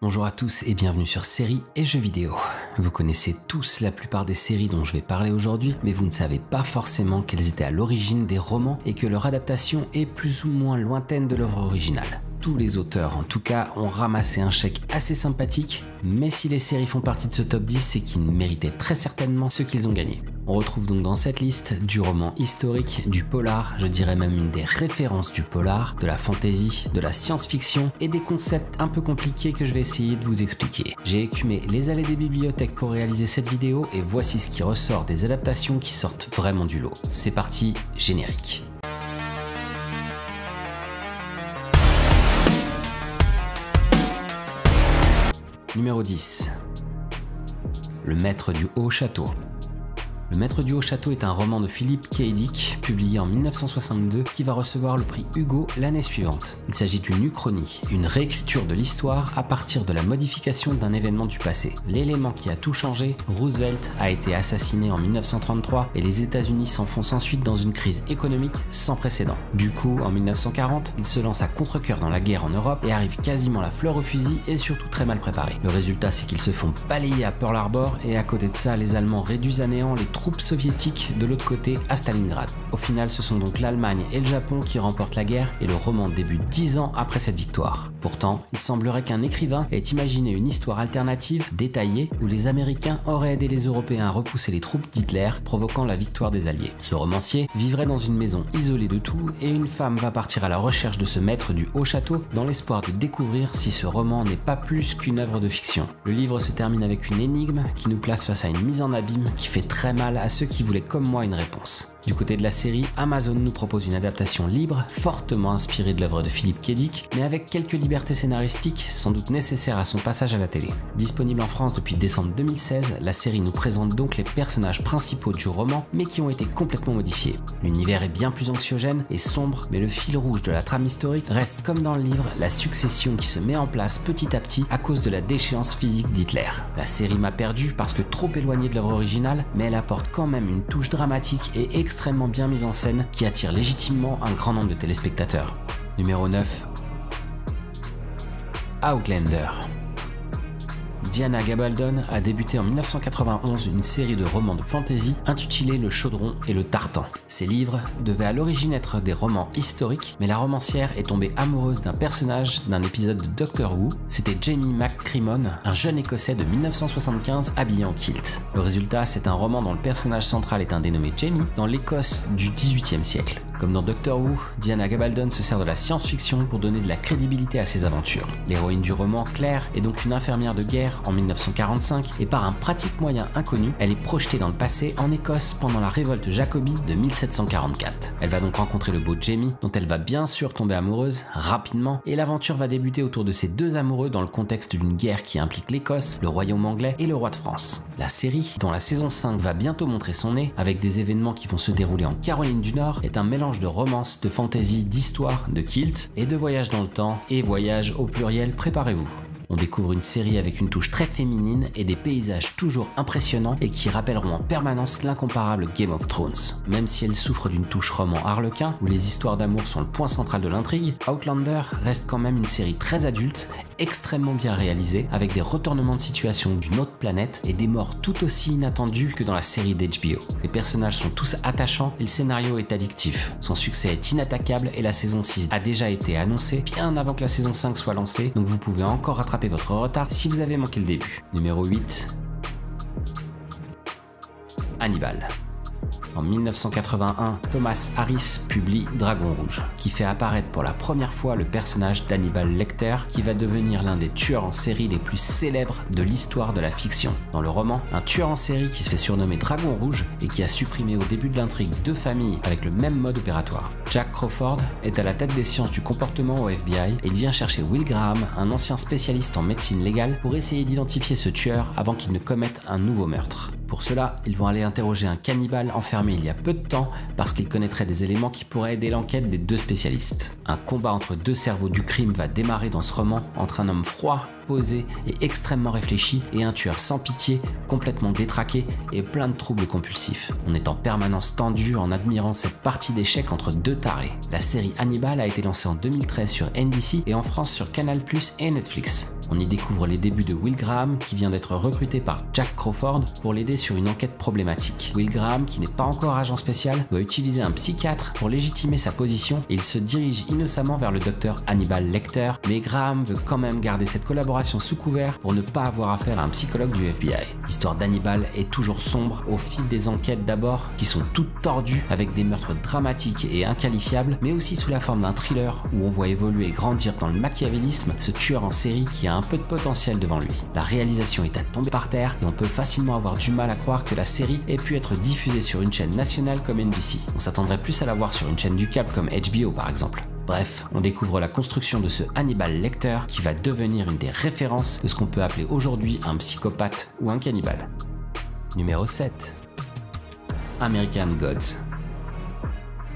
Bonjour à tous et bienvenue sur Séries et Jeux vidéo. Vous connaissez tous la plupart des séries dont je vais parler aujourd'hui, mais vous ne savez pas forcément qu'elles étaient à l'origine des romans et que leur adaptation est plus ou moins lointaine de l'œuvre originale. Tous les auteurs, en tout cas, ont ramassé un chèque assez sympathique, mais si les séries font partie de ce top 10, c'est qu'ils méritaient très certainement ce qu'ils ont gagné. On retrouve donc dans cette liste du roman historique, du polar, je dirais même une des références du polar, de la fantasy, de la science-fiction et des concepts un peu compliqués que je vais essayer de vous expliquer. J'ai écumé les allées des bibliothèques pour réaliser cette vidéo et voici ce qui ressort des adaptations qui sortent vraiment du lot. C'est parti, générique. Numéro 10. Le Maître du Haut Château. Le Maître du Haut Château est un roman de Philip K. Dick, publié en 1962, qui va recevoir le prix Hugo l'année suivante. Il s'agit d'une uchronie, une réécriture de l'histoire à partir de la modification d'un événement du passé. L'élément qui a tout changé, Roosevelt a été assassiné en 1933 et les États-Unis s'enfoncent ensuite dans une crise économique sans précédent. Du coup, en 1940, il se lance à contre-cœur dans la guerre en Europe et arrive quasiment la fleur au fusil et surtout très mal préparé. Le résultat, c'est qu'ils se font balayer à Pearl Harbor et à côté de ça, les Allemands réduisent à néant les troupes soviétiques de l'autre côté à Stalingrad. Au final, ce sont donc l'Allemagne et le Japon qui remportent la guerre et le roman débute 10 ans après cette victoire. Pourtant, il semblerait qu'un écrivain ait imaginé une histoire alternative, détaillée, où les Américains auraient aidé les Européens à repousser les troupes d'Hitler, provoquant la victoire des Alliés. Ce romancier vivrait dans une maison isolée de tout et une femme va partir à la recherche de ce maître du haut château dans l'espoir de découvrir si ce roman n'est pas plus qu'une œuvre de fiction. Le livre se termine avec une énigme qui nous place face à une mise en abîme qui fait très mal à ceux qui voulaient comme moi une réponse. Du côté de la série, Amazon nous propose une adaptation libre, fortement inspirée de l'œuvre de Philip K. Dick, mais avec quelques libertés scénaristiques sans doute nécessaires à son passage à la télé. Disponible en France depuis décembre 2016, la série nous présente donc les personnages principaux du roman, mais qui ont été complètement modifiés. L'univers est bien plus anxiogène et sombre, mais le fil rouge de la trame historique reste comme dans le livre, la succession qui se met en place petit à petit à cause de la déchéance physique d'Hitler. La série m'a perdu parce que trop éloignée de l'œuvre originale, mais elle apporte quand même une touche dramatique et extrêmement bien mise en scène qui attire légitimement un grand nombre de téléspectateurs. Numéro 9. Outlander. Diana Gabaldon a débuté en 1991 une série de romans de fantasy intitulée Le Chaudron et le Tartan. Ces livres devaient à l'origine être des romans historiques, mais la romancière est tombée amoureuse d'un personnage d'un épisode de Doctor Who. C'était Jamie McCrimmon, un jeune écossais de 1975 habillé en kilt. Le résultat, c'est un roman dont le personnage central est un dénommé Jamie dans l'Écosse du XVIIIe siècle. Comme dans Doctor Who, Diana Gabaldon se sert de la science-fiction pour donner de la crédibilité à ses aventures. L'héroïne du roman, Claire, est donc une infirmière de guerre en 1945 et par un pratique moyen inconnu, elle est projetée dans le passé en Écosse pendant la révolte jacobite de 1744. Elle va donc rencontrer le beau Jamie, dont elle va bien sûr tomber amoureuse rapidement, et l'aventure va débuter autour de ces deux amoureux dans le contexte d'une guerre qui implique l'Écosse, le royaume anglais et le roi de France. La série, dont la saison 5 va bientôt montrer son nez, avec des événements qui vont se dérouler en Caroline du Nord, est un mélange de romance, de fantasy, d'histoire, de kilt et de voyage dans le temps, et voyage au pluriel, préparez-vous. On découvre une série avec une touche très féminine et des paysages toujours impressionnants et qui rappelleront en permanence l'incomparable Game of Thrones. Même si elle souffre d'une touche roman harlequin, où les histoires d'amour sont le point central de l'intrigue, Outlander reste quand même une série très adulte, extrêmement bien réalisée, avec des retournements de situation d'une autre planète et des morts tout aussi inattendues que dans la série d'HBO. Les personnages sont tous attachants et le scénario est addictif. Son succès est inattaquable et la saison 6 a déjà été annoncée bien avant que la saison 5 soit lancée, donc vous pouvez encore rattraper votre retard si vous avez manqué le début. Numéro 8. Hannibal. En 1981, Thomas Harris publie Dragon Rouge, qui fait apparaître pour la première fois le personnage d'Hannibal Lecter, qui va devenir l'un des tueurs en série les plus célèbres de l'histoire de la fiction. Dans le roman, un tueur en série qui se fait surnommer Dragon Rouge et qui a supprimé au début de l'intrigue deux familles avec le même mode opératoire. Jack Crawford est à la tête des sciences du comportement au FBI et il vient chercher Will Graham, un ancien spécialiste en médecine légale, pour essayer d'identifier ce tueur avant qu'il ne commette un nouveau meurtre. Pour cela, ils vont aller interroger un cannibale enfermé il y a peu de temps parce qu'il connaîtrait des éléments qui pourraient aider l'enquête des deux spécialistes. Un combat entre deux cerveaux du crime va démarrer dans ce roman entre un homme froid, posé et extrêmement réfléchi et un tueur sans pitié, complètement détraqué et plein de troubles compulsifs. On est en permanence tendu en admirant cette partie d'échecs entre deux tarés. La série Hannibal a été lancée en 2013 sur NBC et en France sur Canal+ et Netflix. On y découvre les débuts de Will Graham qui vient d'être recruté par Jack Crawford pour l'aider sur une enquête problématique. Will Graham, qui n'est pas encore agent spécial, doit utiliser un psychiatre pour légitimer sa position et il se dirige innocemment vers le docteur Hannibal Lecter, mais Graham veut quand même garder cette collaboration sous couvert pour ne pas avoir affaire à un psychologue du FBI. L'histoire d'Hannibal est toujours sombre au fil des enquêtes d'abord, qui sont toutes tordues avec des meurtres dramatiques et inqualifiables, mais aussi sous la forme d'un thriller où on voit évoluer et grandir dans le machiavélisme ce tueur en série qui a un peu de potentiel devant lui. La réalisation est à tomber par terre et on peut facilement avoir du mal à croire que la série ait pu être diffusée sur une chaîne nationale comme NBC. On s'attendrait plus à la voir sur une chaîne du câble comme HBO par exemple. Bref, on découvre la construction de ce Hannibal Lecter qui va devenir une des références de ce qu'on peut appeler aujourd'hui un psychopathe ou un cannibale. Numéro 7. American Gods.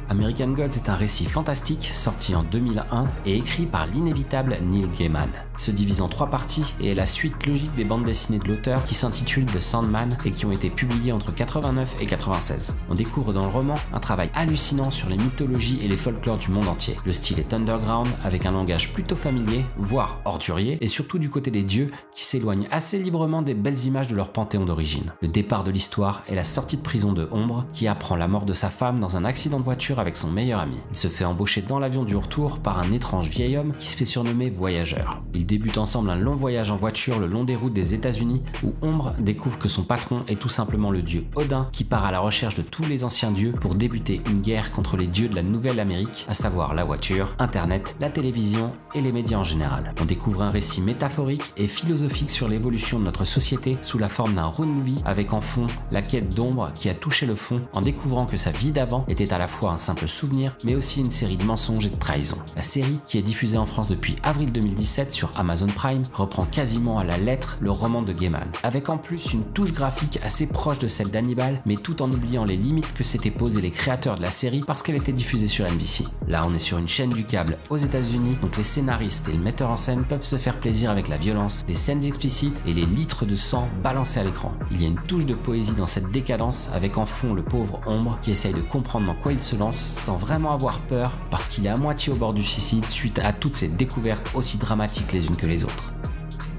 American Gods est un récit fantastique sorti en 2001 et écrit par l'inévitable Neil Gaiman. Il se divise en 3 parties et est la suite logique des bandes dessinées de l'auteur qui s'intitulent The Sandman et qui ont été publiées entre 89 et 96. On découvre dans le roman un travail hallucinant sur les mythologies et les folklores du monde entier. Le style est underground avec un langage plutôt familier, voire ordurier, et surtout du côté des dieux qui s'éloignent assez librement des belles images de leur panthéon d'origine. Le départ de l'histoire est la sortie de prison de Ombre qui apprend la mort de sa femme dans un accident de voiture avec son meilleur ami. Il se fait embaucher dans l'avion du retour par un étrange vieil homme qui se fait surnommer Voyageur. Ils débutent ensemble un long voyage en voiture le long des routes des États-Unis où Ombre découvre que son patron est tout simplement le dieu Odin qui part à la recherche de tous les anciens dieux pour débuter une guerre contre les dieux de la Nouvelle-Amérique, à savoir la voiture, Internet, la télévision et les médias en général. On découvre un récit métaphorique et philosophique sur l'évolution de notre société sous la forme d'un road movie avec en fond la quête d'Ombre qui a touché le fond en découvrant que sa vie d'avant était à la fois un simple souvenir mais aussi une série de mensonges et de trahisons. La série, qui est diffusée en France depuis avril 2017 sur Amazon Prime, reprend quasiment à la lettre le roman de Gaiman, avec en plus une touche graphique assez proche de celle d'Hannibal, mais tout en oubliant les limites que s'étaient posées les créateurs de la série parce qu'elle était diffusée sur NBC. Là on est sur une chaîne du câble aux États-Unis, donc les scénaristes et le metteur en scène peuvent se faire plaisir avec la violence, les scènes explicites et les litres de sang balancés à l'écran. Il y a une touche de poésie dans cette décadence avec en fond le pauvre Ombre qui essaye de comprendre dans quoi il se lance sans vraiment avoir peur parce qu'il est à moitié au bord du suicide suite à toutes ces découvertes aussi dramatiques les unes que les autres.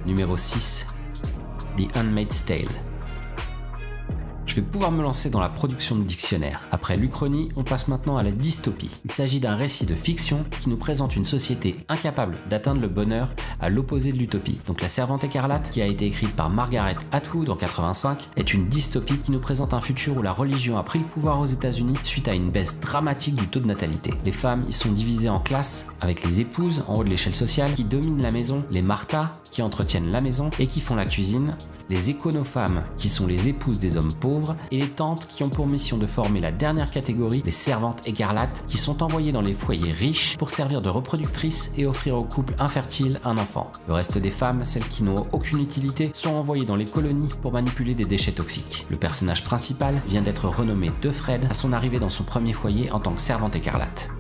Numéro 6. The Handmaid's Tale. Je vais pouvoir me lancer dans la production de dictionnaires. Après l'Uchronie, on passe maintenant à la dystopie. Il s'agit d'un récit de fiction qui nous présente une société incapable d'atteindre le bonheur à l'opposé de l'utopie. Donc La Servante écarlate, qui a été écrite par Margaret Atwood en 85, est une dystopie qui nous présente un futur où la religion a pris le pouvoir aux États-Unis suite à une baisse dramatique du taux de natalité. Les femmes y sont divisées en classes, avec les épouses en haut de l'échelle sociale qui dominent la maison, les Martha qui entretiennent la maison et qui font la cuisine, les éconofemmes qui sont les épouses des hommes pauvres et les tantes qui ont pour mission de former la dernière catégorie, les servantes écarlates qui sont envoyées dans les foyers riches pour servir de reproductrices et offrir aux couples infertiles un enfant. Le reste des femmes, celles qui n'ont aucune utilité, sont envoyées dans les colonies pour manipuler des déchets toxiques. Le personnage principal vient d'être renommé Defred à son arrivée dans son premier foyer en tant que servante écarlate.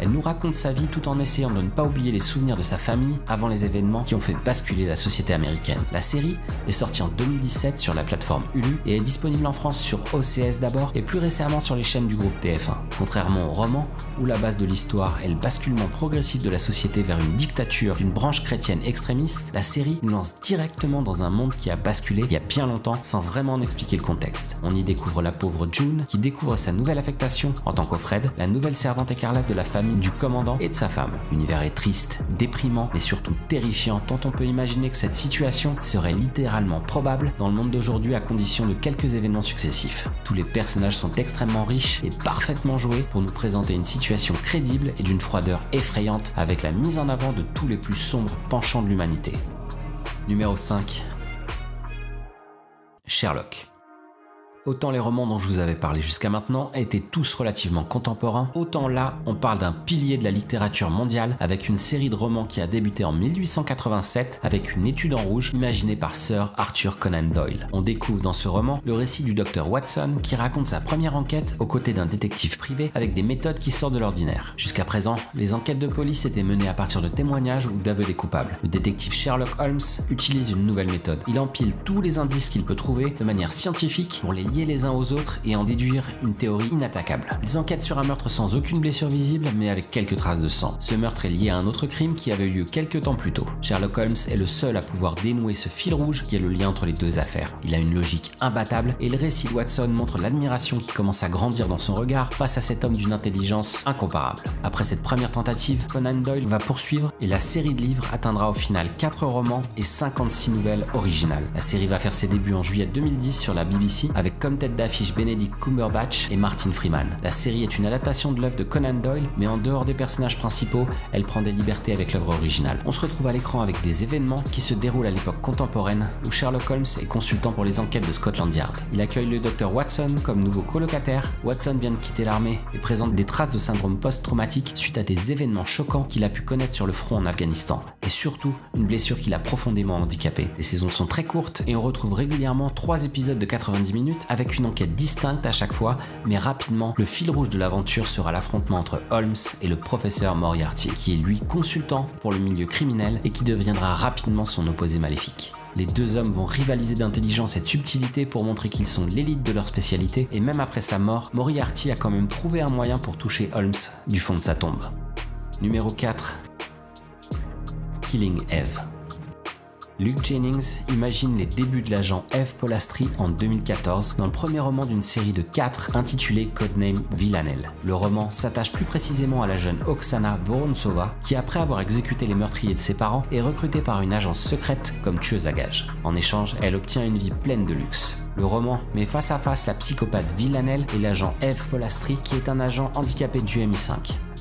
Elle nous raconte sa vie tout en essayant de ne pas oublier les souvenirs de sa famille avant les événements qui ont fait basculer la société américaine. La série est sortie en 2017 sur la plateforme Hulu et est disponible en France sur OCS d'abord et plus récemment sur les chaînes du groupe TF1. Contrairement au roman, où la base de l'histoire est le basculement progressif de la société vers une dictature d'une branche chrétienne extrémiste, la série nous lance directement dans un monde qui a basculé il y a bien longtemps sans vraiment en expliquer le contexte. On y découvre la pauvre June qui découvre sa nouvelle affectation en tant qu'Offred, la nouvelle servante écarlate de la famille du commandant et de sa femme. L'univers est triste, déprimant, mais surtout terrifiant tant on peut imaginer que cette situation serait littéralement probable dans le monde d'aujourd'hui à condition de quelques événements successifs. Tous les personnages sont extrêmement riches et parfaitement joués pour nous présenter une situation crédible et d'une froideur effrayante avec la mise en avant de tous les plus sombres penchants de l'humanité. Numéro 5. Sherlock. Autant les romans dont je vous avais parlé jusqu'à maintenant étaient tous relativement contemporains, autant là on parle d'un pilier de la littérature mondiale avec une série de romans qui a débuté en 1887 avec une étude en rouge imaginée par Sir Arthur Conan Doyle. On découvre dans ce roman le récit du docteur Watson qui raconte sa première enquête aux côtés d'un détective privé avec des méthodes qui sortent de l'ordinaire. Jusqu'à présent, les enquêtes de police étaient menées à partir de témoignages ou d'aveux des coupables. Le détective Sherlock Holmes utilise une nouvelle méthode. Il empile tous les indices qu'il peut trouver de manière scientifique pour les liés les uns aux autres et en déduire une théorie inattaquable. Ils enquêtent sur un meurtre sans aucune blessure visible, mais avec quelques traces de sang. Ce meurtre est lié à un autre crime qui avait eu lieu quelques temps plus tôt. Sherlock Holmes est le seul à pouvoir dénouer ce fil rouge qui est le lien entre les deux affaires. Il a une logique imbattable et le récit de Watson montre l'admiration qui commence à grandir dans son regard face à cet homme d'une intelligence incomparable. Après cette première tentative, Conan Doyle va poursuivre et la série de livres atteindra au final 4 romans et 56 nouvelles originales. La série va faire ses débuts en juillet 2010 sur la BBC avec comme tête d'affiche Benedict Cumberbatch et Martin Freeman. La série est une adaptation de l'œuvre de Conan Doyle, mais en dehors des personnages principaux, elle prend des libertés avec l'œuvre originale. On se retrouve à l'écran avec des événements qui se déroulent à l'époque contemporaine où Sherlock Holmes est consultant pour les enquêtes de Scotland Yard. Il accueille le docteur Watson comme nouveau colocataire. Watson vient de quitter l'armée et présente des traces de syndrome post-traumatique suite à des événements choquants qu'il a pu connaître sur le front en Afghanistan. Et surtout, une blessure qui l'a profondément handicapé. Les saisons sont très courtes et on retrouve régulièrement 3 épisodes de 90 minutes avec une enquête distincte à chaque fois, mais rapidement, le fil rouge de l'aventure sera l'affrontement entre Holmes et le professeur Moriarty, qui est lui consultant pour le milieu criminel et qui deviendra rapidement son opposé maléfique. Les deux hommes vont rivaliser d'intelligence et de subtilité pour montrer qu'ils sont l'élite de leur spécialité, et même après sa mort, Moriarty a quand même trouvé un moyen pour toucher Holmes du fond de sa tombe. Numéro 4. Killing Eve. Luke Jennings imagine les débuts de l'agent Eve Polastri en 2014 dans le premier roman d'une série de 4 intitulé Codename Villanelle. Le roman s'attache plus précisément à la jeune Oksana Vorontsova qui, après avoir exécuté les meurtriers de ses parents, est recrutée par une agence secrète comme tueuse à gages. En échange, elle obtient une vie pleine de luxe. Le roman met face à face la psychopathe Villanelle et l'agent Eve Polastri qui est un agent handicapé du MI5.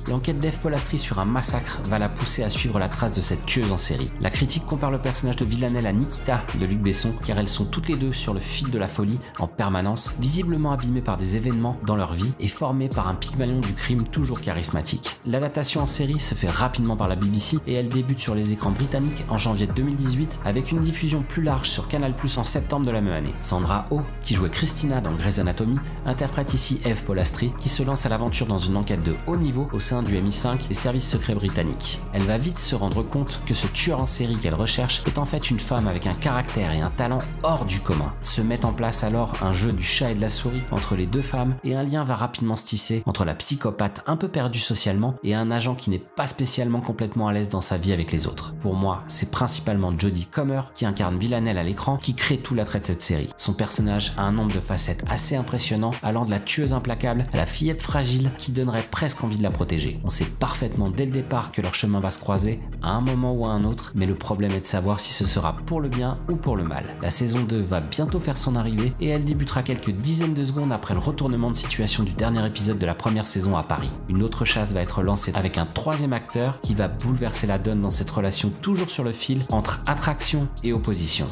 L'enquête d'Eve Polastri sur un massacre va la pousser à suivre la trace de cette tueuse en série. La critique compare le personnage de Villanelle à Nikita de Luc Besson, car elles sont toutes les deux sur le fil de la folie en permanence, visiblement abîmées par des événements dans leur vie et formées par un Pygmalion du crime toujours charismatique. L'adaptation en série se fait rapidement par la BBC et elle débute sur les écrans britanniques en janvier 2018 avec une diffusion plus large sur Canal+ en septembre de la même année. Sandra Oh, qui jouait Christina dans Grey's Anatomy, interprète ici Eve Polastri qui se lance à l'aventure dans une enquête de haut niveau au sein du MI5 des services secrets britanniques. Elle va vite se rendre compte que ce tueur en série qu'elle recherche est en fait une femme avec un caractère et un talent hors du commun. Se met en place alors un jeu du chat et de la souris entre les deux femmes et un lien va rapidement se tisser entre la psychopathe un peu perdue socialement et un agent qui n'est pas spécialement complètement à l'aise dans sa vie avec les autres. Pour moi, c'est principalement Jodie Comer qui incarne Villanelle à l'écran qui crée tout l'attrait de cette série. Son personnage a un nombre de facettes assez impressionnant, allant de la tueuse implacable à la fillette fragile qui donnerait presque envie de la protéger. On sait parfaitement dès le départ que leur chemin va se croiser à un moment ou à un autre, mais le problème est de savoir si ce sera pour le bien ou pour le mal. La saison 2 va bientôt faire son arrivée et elle débutera quelques dizaines de secondes après le retournement de situation du dernier épisode de la première saison à Paris. Une autre chasse va être lancée avec un troisième acteur qui va bouleverser la donne dans cette relation toujours sur le fil entre attraction et opposition.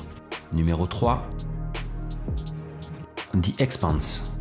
Numéro 3. The Expanse.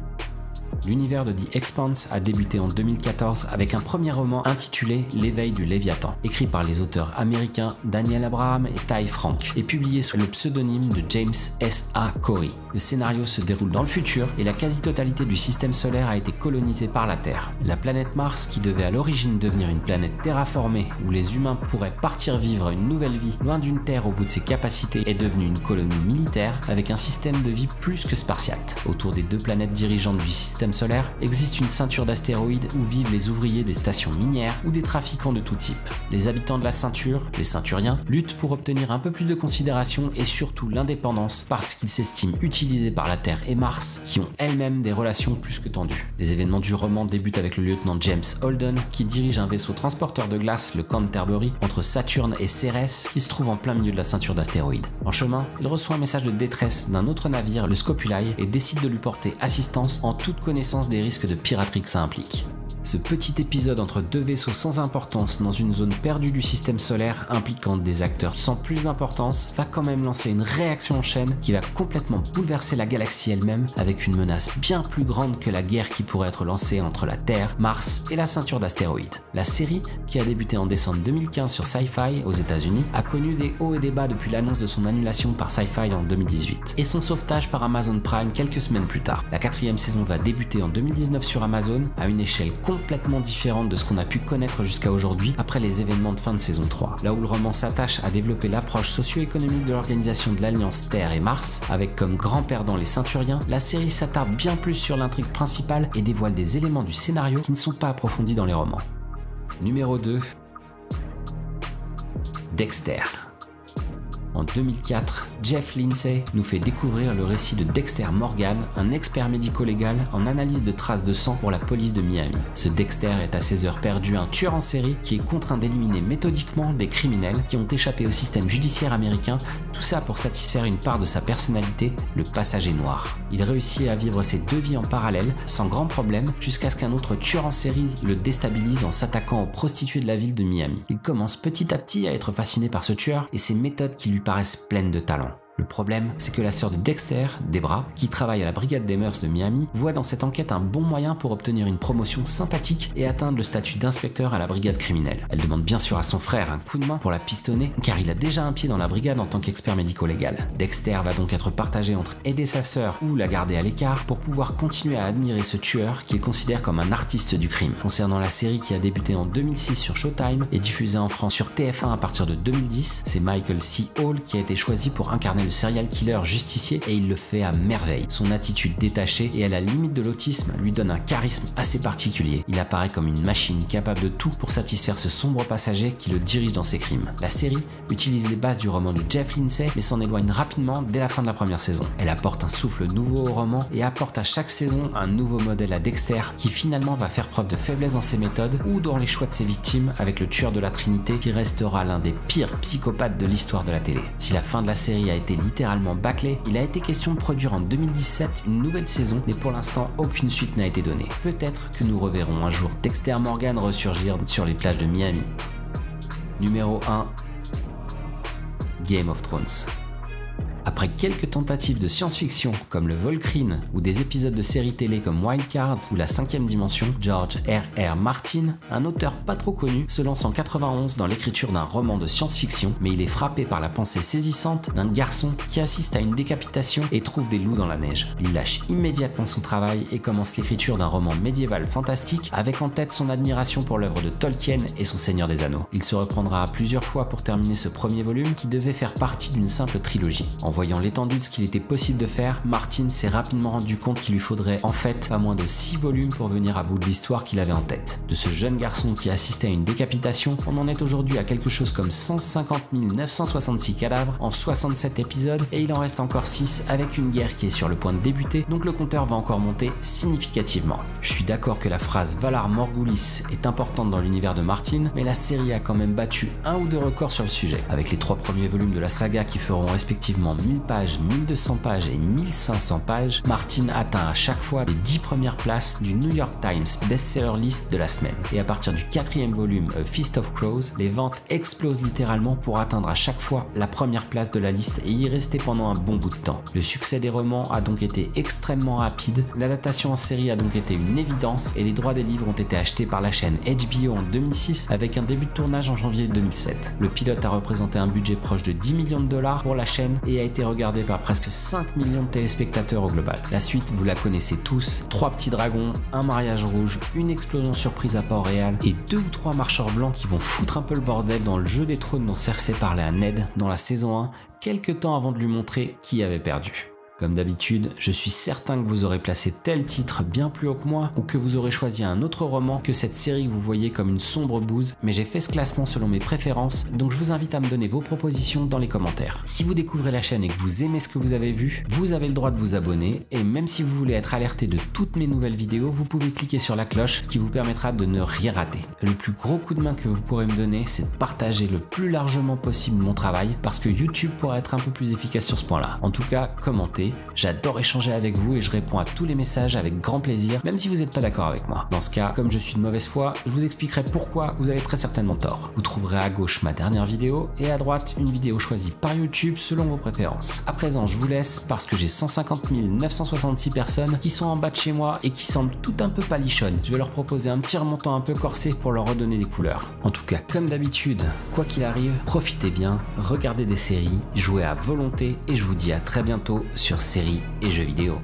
L'univers de The Expanse a débuté en 2014 avec un premier roman intitulé L'éveil du Léviathan, écrit par les auteurs américains Daniel Abraham et Ty Frank, et publié sous le pseudonyme de James S.A. Corey. Le scénario se déroule dans le futur et la quasi-totalité du système solaire a été colonisée par la Terre. La planète Mars, qui devait à l'origine devenir une planète terraformée où les humains pourraient partir vivre une nouvelle vie loin d'une Terre au bout de ses capacités, est devenue une colonie militaire avec un système de vie plus que spartiate. Autour des deux planètes dirigeantes du système solaire existe une ceinture d'astéroïdes où vivent les ouvriers des stations minières ou des trafiquants de tout type. Les habitants de la ceinture, les ceinturiens, luttent pour obtenir un peu plus de considération et surtout l'indépendance parce qu'ils s'estiment utilisés par la Terre et Mars qui ont elles-mêmes des relations plus que tendues. Les événements du roman débutent avec le lieutenant James Holden qui dirige un vaisseau transporteur de glace, le Canterbury, entre Saturne et Cérès qui se trouve en plein milieu de la ceinture d'astéroïdes. En chemin, il reçoit un message de détresse d'un autre navire, le Scopuli, et décide de lui porter assistance en toute connaissance des risques de piraterie que ça implique. Ce petit épisode entre deux vaisseaux sans importance dans une zone perdue du système solaire impliquant des acteurs sans plus d'importance va quand même lancer une réaction en chaîne qui va complètement bouleverser la galaxie elle-même avec une menace bien plus grande que la guerre qui pourrait être lancée entre la Terre, Mars et la ceinture d'astéroïdes. La série, qui a débuté en décembre 2015 sur Sci-Fi aux États-Unis, a connu des hauts et des bas depuis l'annonce de son annulation par Sci-Fi en 2018 et son sauvetage par Amazon Prime quelques semaines plus tard. La 4e saison va débuter en 2019 sur Amazon à une échelle considérable complètement différente de ce qu'on a pu connaître jusqu'à aujourd'hui après les événements de fin de saison 3. Là où le roman s'attache à développer l'approche socio-économique de l'organisation de l'Alliance Terre et Mars, avec comme grands perdants les Ceinturiens, la série s'attarde bien plus sur l'intrigue principale et dévoile des éléments du scénario qui ne sont pas approfondis dans les romans. Numéro 2. Dexter. En 2004, Jeff Lindsay nous fait découvrir le récit de Dexter Morgan, un expert médico-légal en analyse de traces de sang pour la police de Miami. Ce Dexter est à ses heures perdues un tueur en série qui est contraint d'éliminer méthodiquement des criminels qui ont échappé au système judiciaire américain, tout ça pour satisfaire une part de sa personnalité, le passager noir. Il réussit à vivre ses deux vies en parallèle, sans grand problème, jusqu'à ce qu'un autre tueur en série le déstabilise en s'attaquant aux prostituées de la ville de Miami. Il commence petit à petit à être fasciné par ce tueur et ses méthodes qui lui paraissent pleines de talent. Le problème, c'est que la sœur de Dexter, Debra, qui travaille à la brigade des mœurs de Miami, voit dans cette enquête un bon moyen pour obtenir une promotion sympathique et atteindre le statut d'inspecteur à la brigade criminelle. Elle demande bien sûr à son frère un coup de main pour la pistonner, car il a déjà un pied dans la brigade en tant qu'expert médico-légal. Dexter va donc être partagé entre aider sa sœur ou la garder à l'écart pour pouvoir continuer à admirer ce tueur qu'il considère comme un artiste du crime. Concernant la série qui a débuté en 2006 sur Showtime et diffusée en France sur TF1 à partir de 2010, c'est Michael C. Hall qui a été choisi pour incarner le serial killer justicier et il le fait à merveille. Son attitude détachée et à la limite de l'autisme lui donne un charisme assez particulier. Il apparaît comme une machine capable de tout pour satisfaire ce sombre passager qui le dirige dans ses crimes. La série utilise les bases du roman de Jeff Lindsay mais s'en éloigne rapidement dès la fin de la première saison. Elle apporte un souffle nouveau au roman et apporte à chaque saison un nouveau modèle à Dexter qui finalement va faire preuve de faiblesse dans ses méthodes ou dans les choix de ses victimes avec le tueur de la Trinité qui restera l'un des pires psychopathes de l'histoire de la télé. Si la fin de la série a été littéralement bâclée, il a été question de produire en 2017 une nouvelle saison, mais pour l'instant aucune suite n'a été donnée. Peut-être que nous reverrons un jour Dexter Morgan ressurgir sur les plages de Miami. Numéro 1. Game of Thrones. Après quelques tentatives de science-fiction comme le Volcrine ou des épisodes de séries télé comme Wild Cards ou La 5e dimension, George R.R. Martin, un auteur pas trop connu, se lance en 91 dans l'écriture d'un roman de science-fiction, mais il est frappé par la pensée saisissante d'un garçon qui assiste à une décapitation et trouve des loups dans la neige. Il lâche immédiatement son travail et commence l'écriture d'un roman médiéval fantastique avec en tête son admiration pour l'œuvre de Tolkien et son Seigneur des Anneaux. Il se reprendra plusieurs fois pour terminer ce premier volume qui devait faire partie d'une simple trilogie. En voyant l'étendue de ce qu'il était possible de faire, Martin s'est rapidement rendu compte qu'il lui faudrait en fait pas moins de 6 volumes pour venir à bout de l'histoire qu'il avait en tête. De ce jeune garçon qui assistait à une décapitation, on en est aujourd'hui à quelque chose comme 150 966 cadavres en 67 épisodes et il en reste encore 6 avec une guerre qui est sur le point de débuter, donc le compteur va encore monter significativement. Je suis d'accord que la phrase Valar Morghulis est importante dans l'univers de Martin, mais la série a quand même battu un ou deux records sur le sujet. Avec les 3 premiers volumes de la saga qui feront respectivement 1000 pages, 1200 pages et 1500 pages, Martin atteint à chaque fois les 10 premières places du New York Times Bestseller List de la semaine. Et à partir du 4e volume, A Feast of Crows, les ventes explosent littéralement pour atteindre à chaque fois la première place de la liste et y rester pendant un bon bout de temps. Le succès des romans a donc été extrêmement rapide, l'adaptation en série a donc été une évidence et les droits des livres ont été achetés par la chaîne HBO en 2006 avec un début de tournage en janvier 2007. Le pilote a représenté un budget proche de 10 millions de dollars pour la chaîne et a été regardé par presque 5 millions de téléspectateurs au global. La suite, vous la connaissez tous, 3 petits dragons, un mariage rouge, une explosion surprise à Port-Réal et 2 ou 3 marcheurs blancs qui vont foutre un peu le bordel dans le jeu des trônes dont Cersei parlait à Ned dans la saison 1, quelques temps avant de lui montrer qui avait perdu. Comme d'habitude, je suis certain que vous aurez placé tel titre bien plus haut que moi ou que vous aurez choisi un autre roman que cette série que vous voyez comme une sombre bouse, mais j'ai fait ce classement selon mes préférences, donc je vous invite à me donner vos propositions dans les commentaires. Si vous découvrez la chaîne et que vous aimez ce que vous avez vu, vous avez le droit de vous abonner et même si vous voulez être alerté de toutes mes nouvelles vidéos, vous pouvez cliquer sur la cloche, ce qui vous permettra de ne rien rater. Le plus gros coup de main que vous pourrez me donner, c'est de partager le plus largement possible mon travail parce que YouTube pourra être un peu plus efficace sur ce point-là. En tout cas, commentez. J'adore échanger avec vous et je réponds à tous les messages avec grand plaisir, même si vous n'êtes pas d'accord avec moi. Dans ce cas, comme je suis de mauvaise foi, je vous expliquerai pourquoi vous avez très certainement tort. Vous trouverez à gauche ma dernière vidéo et à droite une vidéo choisie par YouTube selon vos préférences. À présent, je vous laisse parce que j'ai 150 966 personnes qui sont en bas de chez moi et qui semblent tout un peu palichonnes. Je vais leur proposer un petit remontant un peu corsé pour leur redonner des couleurs. En tout cas, comme d'habitude, quoi qu'il arrive, profitez bien, regardez des séries, jouez à volonté et je vous dis à très bientôt sur Séries et Jeux vidéo.